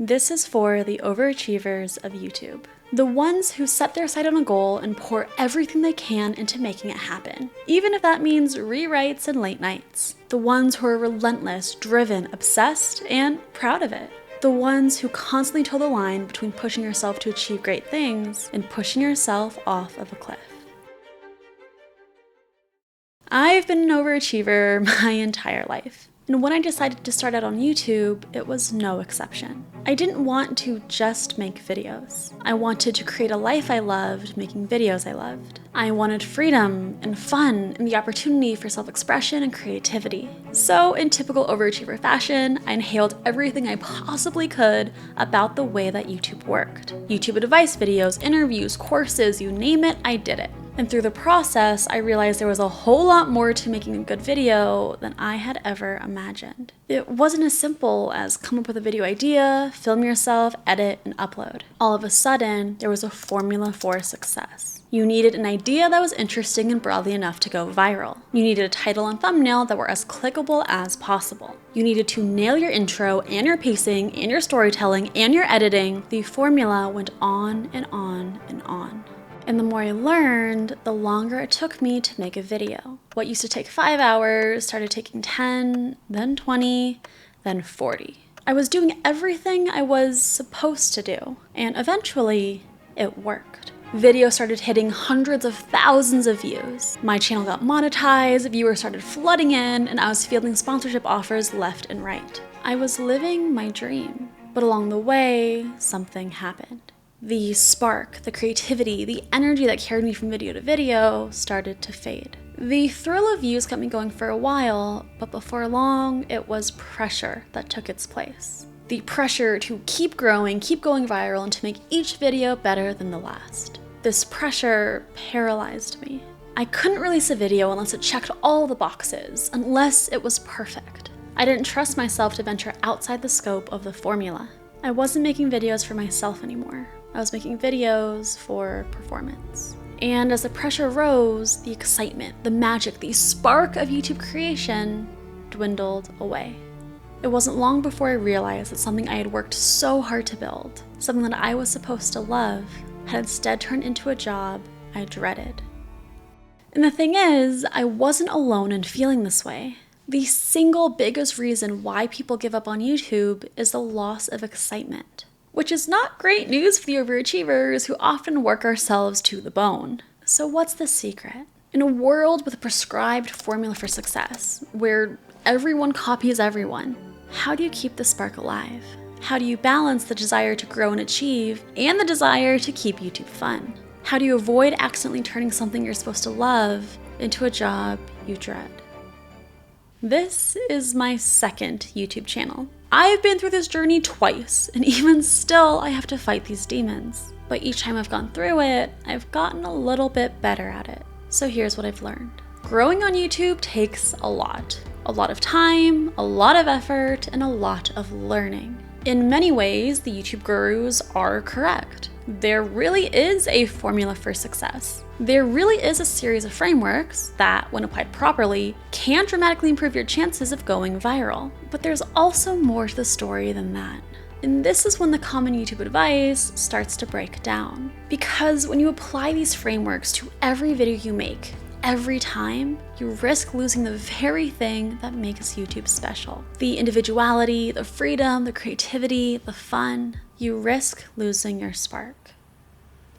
This is for the overachievers of YouTube. The ones who set their sight on a goal and pour everything they can into making it happen, even if that means rewrites and late nights. The ones who are relentless, driven, obsessed, and proud of it. The ones who constantly toe the line between pushing yourself to achieve great things and pushing yourself off of a cliff. I've been an overachiever my entire life. And when I decided to start out on YouTube, it was no exception. I didn't want to just make videos. I wanted to create a life I loved, making videos I loved. I wanted freedom and fun and the opportunity for self-expression and creativity. So in typical overachiever fashion, I inhaled everything I possibly could about the way that YouTube worked. YouTube advice videos, interviews, courses, you name it, I did it. And through the process, I realized there was a whole lot more to making a good video than I had ever imagined. It wasn't as simple as come up with a video idea, film yourself, edit, and upload. All of a sudden, there was a formula for success. You needed an idea that was interesting and broadly enough to go viral. You needed a title and thumbnail that were as clickable as possible. You needed to nail your intro and your pacing and your storytelling and your editing. The formula went on and on and on. And the more I learned, the longer it took me to make a video. What used to take 5 hours started taking 10, then 20, then 40. I was doing everything I was supposed to do, and eventually it worked. Videos started hitting hundreds of thousands of views. My channel got monetized, viewers started flooding in, and I was fielding sponsorship offers left and right. I was living my dream, but along the way, something happened. The spark, the creativity, the energy that carried me from video to video started to fade. The thrill of views kept me going for a while, but before long, it was pressure that took its place. The pressure to keep growing, keep going viral, and to make each video better than the last. This pressure paralyzed me. I couldn't release a video unless it checked all the boxes, unless it was perfect. I didn't trust myself to venture outside the scope of the formula. I wasn't making videos for myself anymore. I was making videos for performance. And as the pressure rose, the excitement, the magic, the spark of YouTube creation dwindled away. It wasn't long before I realized that something I had worked so hard to build, something that I was supposed to love, had instead turned into a job I dreaded. And the thing is, I wasn't alone in feeling this way. The single biggest reason why people give up on YouTube is the loss of excitement. Which is not great news for the overachievers who often work ourselves to the bone. So what's the secret? In a world with a prescribed formula for success, where everyone copies everyone, how do you keep the spark alive? How do you balance the desire to grow and achieve and the desire to keep YouTube fun? How do you avoid accidentally turning something you're supposed to love into a job you dread? This is my second YouTube channel. I've been through this journey twice, and even still, I have to fight these demons. But each time I've gone through it, I've gotten a little bit better at it. So here's what I've learned. Growing on YouTube takes a lot. A lot of time, a lot of effort, and a lot of learning. In many ways, the YouTube gurus are correct. There really is a formula for success. There really is a series of frameworks that, when applied properly, can dramatically improve your chances of going viral. But there's also more to the story than that. And this is when the common YouTube advice starts to break down. Because when you apply these frameworks to every video you make, every time, you risk losing the very thing that makes YouTube special. The individuality, the freedom, the creativity, the fun. You risk losing your spark.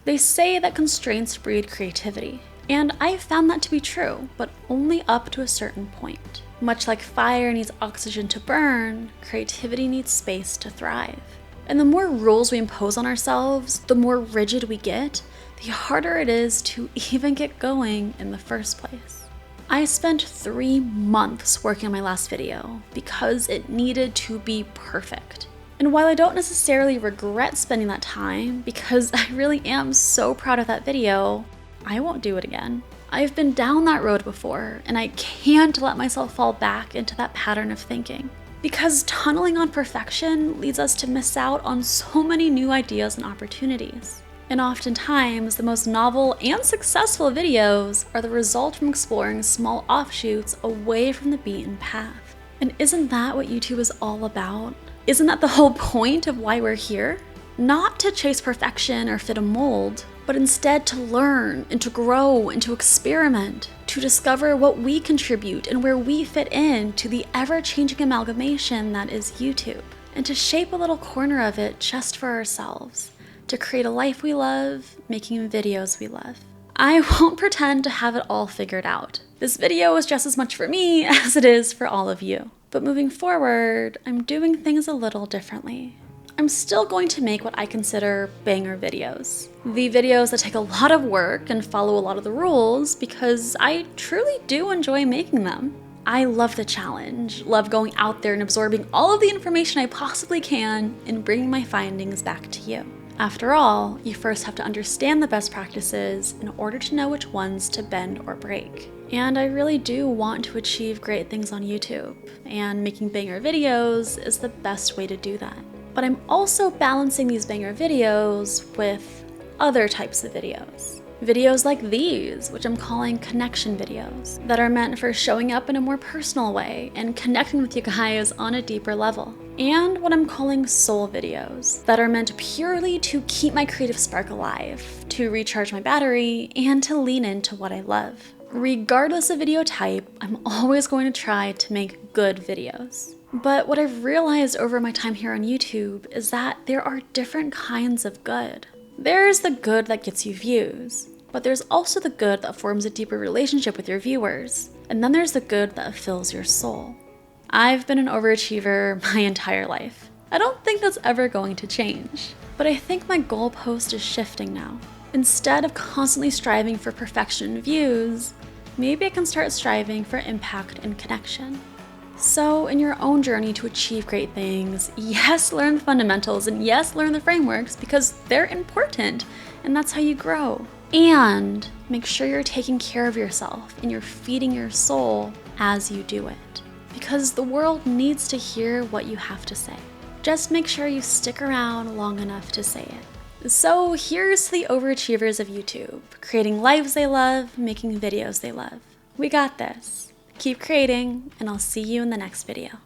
They say that constraints breed creativity, and I've found that to be true, but only up to a certain point. Much like fire needs oxygen to burn, creativity needs space to thrive. And the more rules we impose on ourselves, the more rigid we get, the harder it is to even get going in the first place. I spent 3 months working on my last video because it needed to be perfect. And while I don't necessarily regret spending that time, because I really am so proud of that video, I won't do it again. I've been down that road before, and I can't let myself fall back into that pattern of thinking. Because tunneling on perfection leads us to miss out on so many new ideas and opportunities. And oftentimes, the most novel and successful videos are the result from exploring small offshoots away from the beaten path. And isn't that what YouTube is all about? Isn't that the whole point of why we're here? Not to chase perfection or fit a mold, but instead to learn and to grow and to experiment, to discover what we contribute and where we fit in to the ever-changing amalgamation that is YouTube, and to shape a little corner of it just for ourselves, to create a life we love, making videos we love. I won't pretend to have it all figured out. This video is just as much for me as it is for all of you. But moving forward, I'm doing things a little differently. I'm still going to make what I consider banger videos. The videos that take a lot of work and follow a lot of the rules because I truly do enjoy making them. I love the challenge, love going out there and absorbing all of the information I possibly can and bringing my findings back to you. After all, you first have to understand the best practices in order to know which ones to bend or break. And I really do want to achieve great things on YouTube, and making banger videos is the best way to do that. But I'm also balancing these banger videos with other types of videos. Videos like these, which I'm calling connection videos, that are meant for showing up in a more personal way and connecting with you guys on a deeper level. And what I'm calling soul videos, that are meant purely to keep my creative spark alive, to recharge my battery, and to lean into what I love. Regardless of video type, I'm always going to try to make good videos. But what I've realized over my time here on YouTube is that there are different kinds of good. There's the good that gets you views, but there's also the good that forms a deeper relationship with your viewers. And then there's the good that fills your soul. I've been an overachiever my entire life. I don't think that's ever going to change, but I think my goalpost is shifting now. Instead of constantly striving for perfection and views, maybe I can start striving for impact and connection. So in your own journey to achieve great things, yes, learn the fundamentals, and yes, learn the frameworks because they're important and that's how you grow. And make sure you're taking care of yourself and you're feeding your soul as you do it. Because the world needs to hear what you have to say. Just make sure you stick around long enough to say it. So here's to the overachievers of YouTube, creating lives they love, making videos they love. We got this. Keep creating, and I'll see you in the next video.